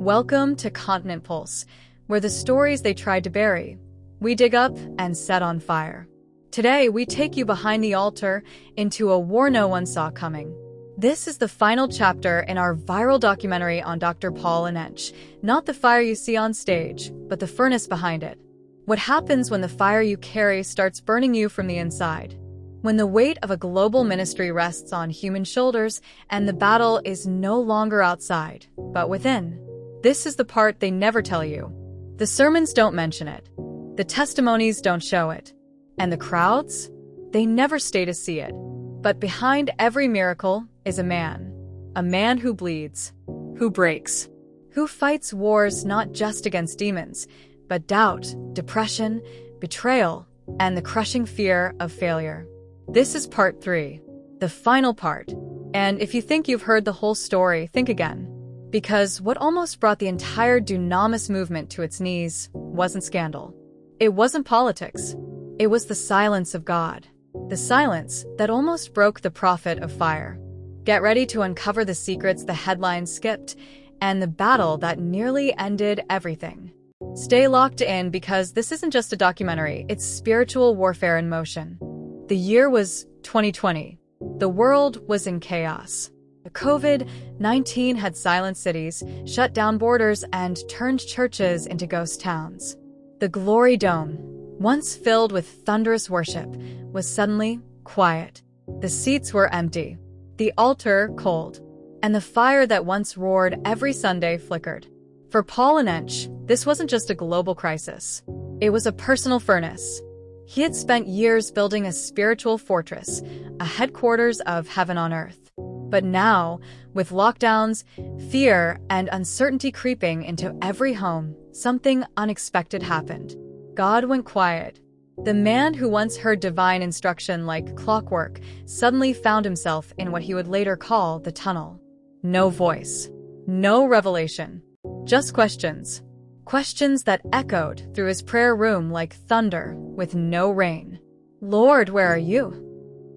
Welcome to Continent Pulse, where the stories they tried to bury, we dig up and set on fire. Today, we take you behind the altar into a war no one saw coming. This is the final chapter in our viral documentary on Dr. Paul Enenche, not the fire you see on stage, but the furnace behind it. What happens when the fire you carry starts burning you from the inside? When the weight of a global ministry rests on human shoulders and the battle is no longer outside, but within. This is the part they never tell you. The sermons don't mention it. The testimonies don't show it. And the crowds? They never stay to see it. But behind every miracle is a man who bleeds, who breaks, who fights wars not just against demons, but doubt, depression, betrayal, and the crushing fear of failure. This is part 3, the final part. And if you think you've heard the whole story, think again. Because what almost brought the entire Dunamis movement to its knees wasn't scandal. It wasn't politics. It was the silence of God. The silence that almost broke the prophet of fire. Get ready to uncover the secrets the headlines skipped and the battle that nearly ended everything. Stay locked in because this isn't just a documentary, it's spiritual warfare in motion. The year was 2020. The world was in chaos. COVID-19 had silenced cities, shut down borders, and turned churches into ghost towns. The Glory Dome, once filled with thunderous worship, was suddenly quiet. The seats were empty, the altar cold, and the fire that once roared every Sunday flickered. For Paul Enenche, this wasn't just a global crisis. It was a personal furnace. He had spent years building a spiritual fortress, a headquarters of heaven on earth. But now, with lockdowns, fear, and uncertainty creeping into every home, something unexpected happened. God went quiet. The man who once heard divine instruction like clockwork suddenly found himself in what he would later call the tunnel. No voice, no revelation, just questions. Questions that echoed through his prayer room like thunder with no rain. Lord, where are you?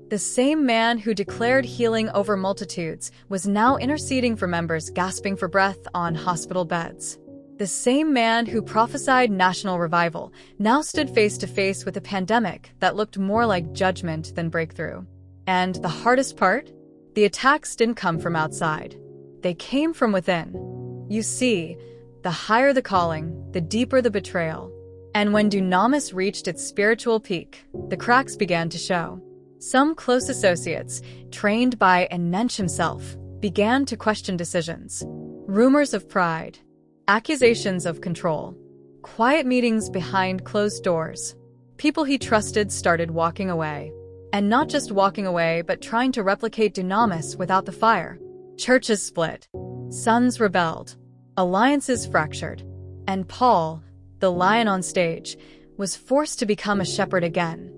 The same man who declared healing over multitudes was now interceding for members gasping for breath on hospital beds. The same man who prophesied national revival now stood face to face with a pandemic that looked more like judgment than breakthrough. And the hardest part? The attacks didn't come from outside. They came from within. You see, the higher the calling, the deeper the betrayal. And when Dunamis reached its spiritual peak, the cracks began to show. Some close associates, trained by Enenche himself, began to question decisions. Rumors of pride, accusations of control, quiet meetings behind closed doors. People he trusted started walking away. And not just walking away, but trying to replicate Dunamis without the fire. Churches split. Sons rebelled. Alliances fractured. And Paul, the lion on stage, was forced to become a shepherd again.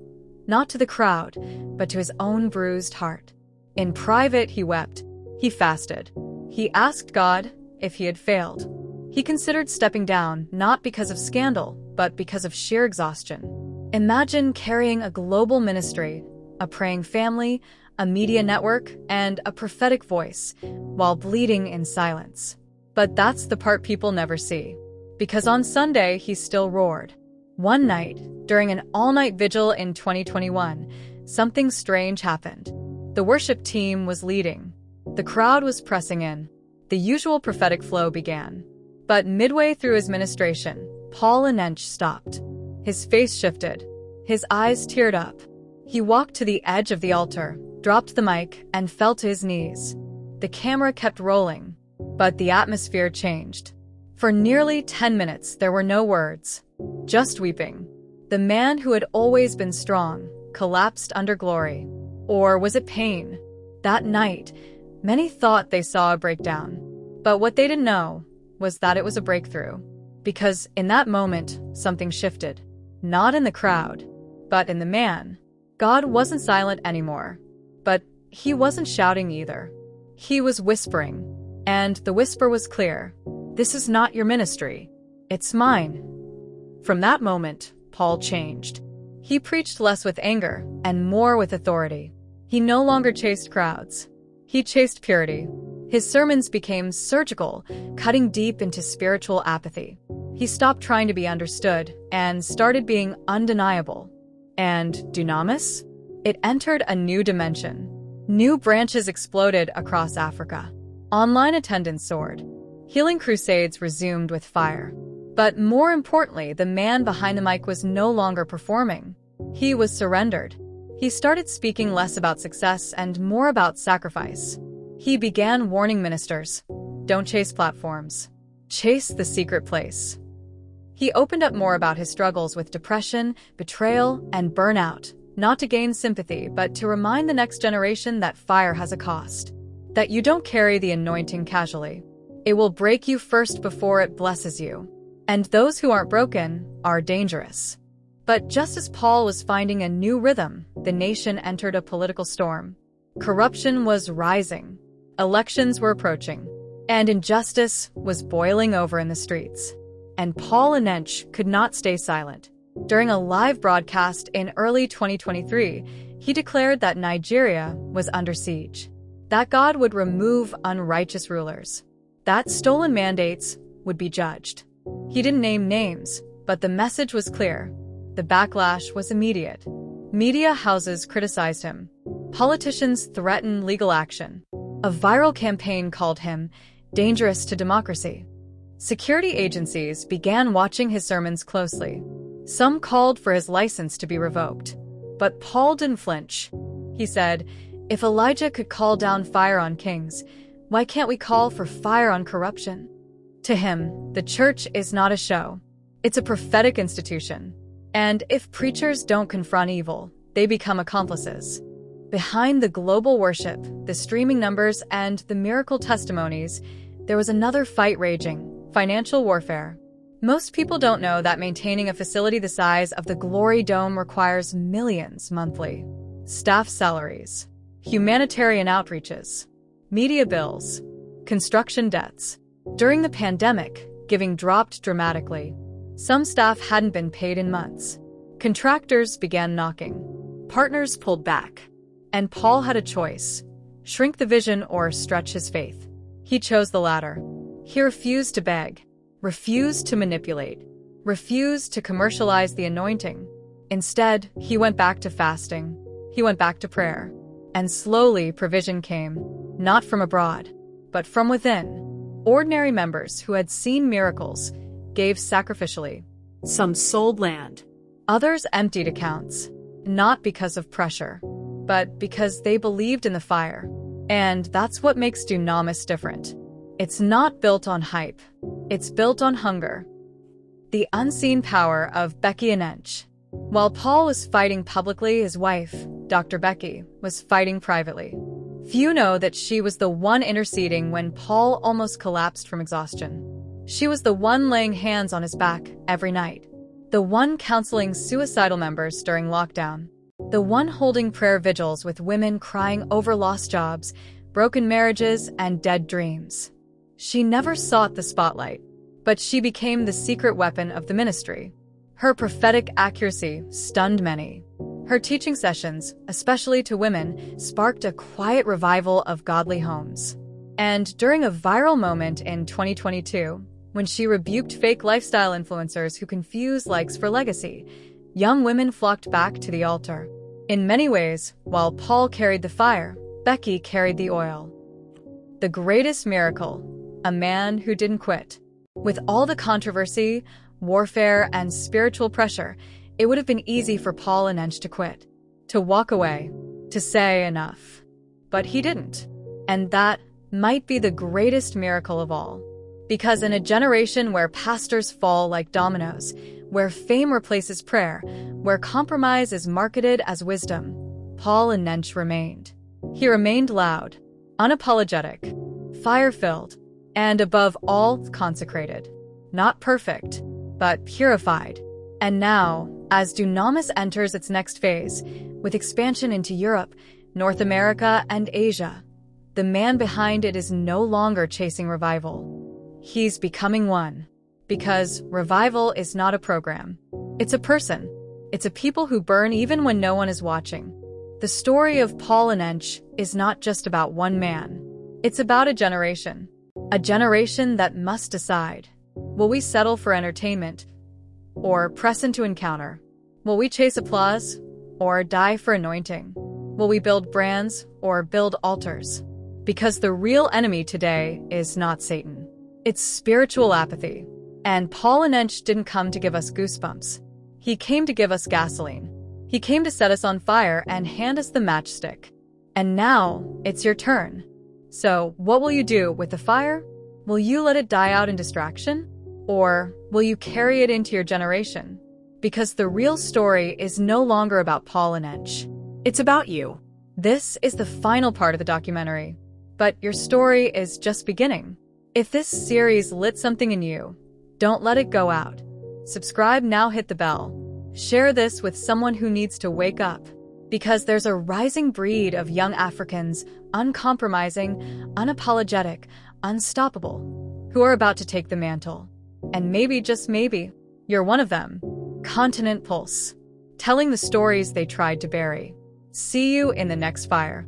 Not to the crowd, but to his own bruised heart. In private, he wept. He fasted. He asked God if he had failed. He considered stepping down, not because of scandal, but because of sheer exhaustion. Imagine carrying a global ministry, a praying family, a media network, and a prophetic voice, while bleeding in silence. But that's the part people never see. Because on Sunday, he still roared. One night, during an all-night vigil in 2021, something strange happened. The worship team was leading. The crowd was pressing in. The usual prophetic flow began. But midway through his ministration, Paul Enenche stopped. His face shifted. His eyes teared up. He walked to the edge of the altar, dropped the mic, and fell to his knees. The camera kept rolling, but the atmosphere changed. For nearly 10 minutes, there were no words. Just weeping. The man who had always been strong collapsed under glory. Or was it pain? That night, many thought they saw a breakdown. But what they didn't know was that it was a breakthrough. Because in that moment, something shifted. Not in the crowd, but in the man. God wasn't silent anymore. But he wasn't shouting either. He was whispering. And the whisper was clear. This is not your ministry. It's mine. From that moment, Paul changed. He preached less with anger and more with authority. He no longer chased crowds. He chased purity. His sermons became surgical, cutting deep into spiritual apathy. He stopped trying to be understood and started being undeniable. And Dunamis? It entered a new dimension. New branches exploded across Africa. Online attendance soared. Healing crusades resumed with fire. But more importantly, the man behind the mic was no longer performing. He was surrendered. He started speaking less about success and more about sacrifice. He began warning ministers, "Don't chase platforms. Chase the secret place." He opened up more about his struggles with depression, betrayal, and burnout, not to gain sympathy, but to remind the next generation that fire has a cost. That you don't carry the anointing casually. It will break you first before it blesses you. And those who aren't broken are dangerous. But just as Paul was finding a new rhythm, the nation entered a political storm. Corruption was rising. Elections were approaching. And injustice was boiling over in the streets. And Paul Enenche could not stay silent. During a live broadcast in early 2023, he declared that Nigeria was under siege. That God would remove unrighteous rulers. That stolen mandates would be judged. He didn't name names, but the message was clear. The backlash was immediate. Media houses criticized him. Politicians threatened legal action. A viral campaign called him dangerous to democracy. Security agencies began watching his sermons closely. Some called for his license to be revoked. But Paul didn't flinch. He said, "If Elijah could call down fire on kings, why can't we call for fire on corruption?" To him, the church is not a show. It's a prophetic institution. And if preachers don't confront evil, they become accomplices. Behind the global worship, the streaming numbers, and the miracle testimonies, there was another fight raging: financial warfare. Most people don't know that maintaining a facility the size of the Glory Dome requires millions monthly. Staff salaries, humanitarian outreaches, media bills, construction debts. During the pandemic, giving dropped dramatically. Some staff hadn't been paid in months. Contractors began knocking. Partners pulled back. And Paul had a choice: shrink the vision or stretch his faith. He chose the latter. He refused to beg, refused to manipulate, refused to commercialize the anointing. Instead, he went back to fasting. He went back to prayer. And slowly provision came, not from abroad, but from within. Ordinary members who had seen miracles gave sacrificially. Some sold land. Others emptied accounts, not because of pressure, but because they believed in the fire. And that's what makes Dunamis different. It's not built on hype. It's built on hunger. The unseen power of Becky Enenche. While Paul was fighting publicly, his wife, Dr. Becky, was fighting privately. Few know that she was the one interceding when Paul almost collapsed from exhaustion. She was the one laying hands on his back every night. The one counseling suicidal members during lockdown. The one holding prayer vigils with women crying over lost jobs, broken marriages, and dead dreams. She never sought the spotlight, but she became the secret weapon of the ministry. Her prophetic accuracy stunned many. Her teaching sessions, especially to women, sparked a quiet revival of godly homes. And during a viral moment in 2022, when she rebuked fake lifestyle influencers who confuse likes for legacy, young women flocked back to the altar. In many ways, while Paul carried the fire, Becky carried the oil. The greatest miracle, a man who didn't quit. With all the controversy, warfare, and spiritual pressure, it would have been easy for Paul Enenche to quit, to walk away, to say enough. But he didn't. And that might be the greatest miracle of all. Because in a generation where pastors fall like dominoes, where fame replaces prayer, where compromise is marketed as wisdom, Paul Enenche remained. He remained loud, unapologetic, fire-filled, and above all, consecrated. Not perfect, but purified. And now, as Dunamis enters its next phase, with expansion into Europe, North America, and Asia, the man behind it is no longer chasing revival. He's becoming one. Because revival is not a program. It's a person. It's a people who burn even when no one is watching. The story of Paul Enenche is not just about one man. It's about a generation that must decide. Will we settle for entertainment or press into encounter? Will we chase applause or die for anointing? Will we build brands or build altars? Because the real enemy today is not Satan. It's spiritual apathy. And Paul Enenche didn't come to give us goosebumps. He came to give us gasoline. He came to set us on fire and hand us the matchstick. And now it's your turn. So what will you do with the fire? Will you let it die out in distraction? Or will you carry it into your generation? Because the real story is no longer about Paul Enenche. It's about you. This is the final part of the documentary. But your story is just beginning. If this series lit something in you, don't let it go out. Subscribe now, hit the bell. Share this with someone who needs to wake up. Because there's a rising breed of young Africans, uncompromising, unapologetic, unstoppable, who are about to take the mantle. And maybe, just maybe, you're one of them. Continent Pulse. Telling the stories they tried to bury. See you in the next fire.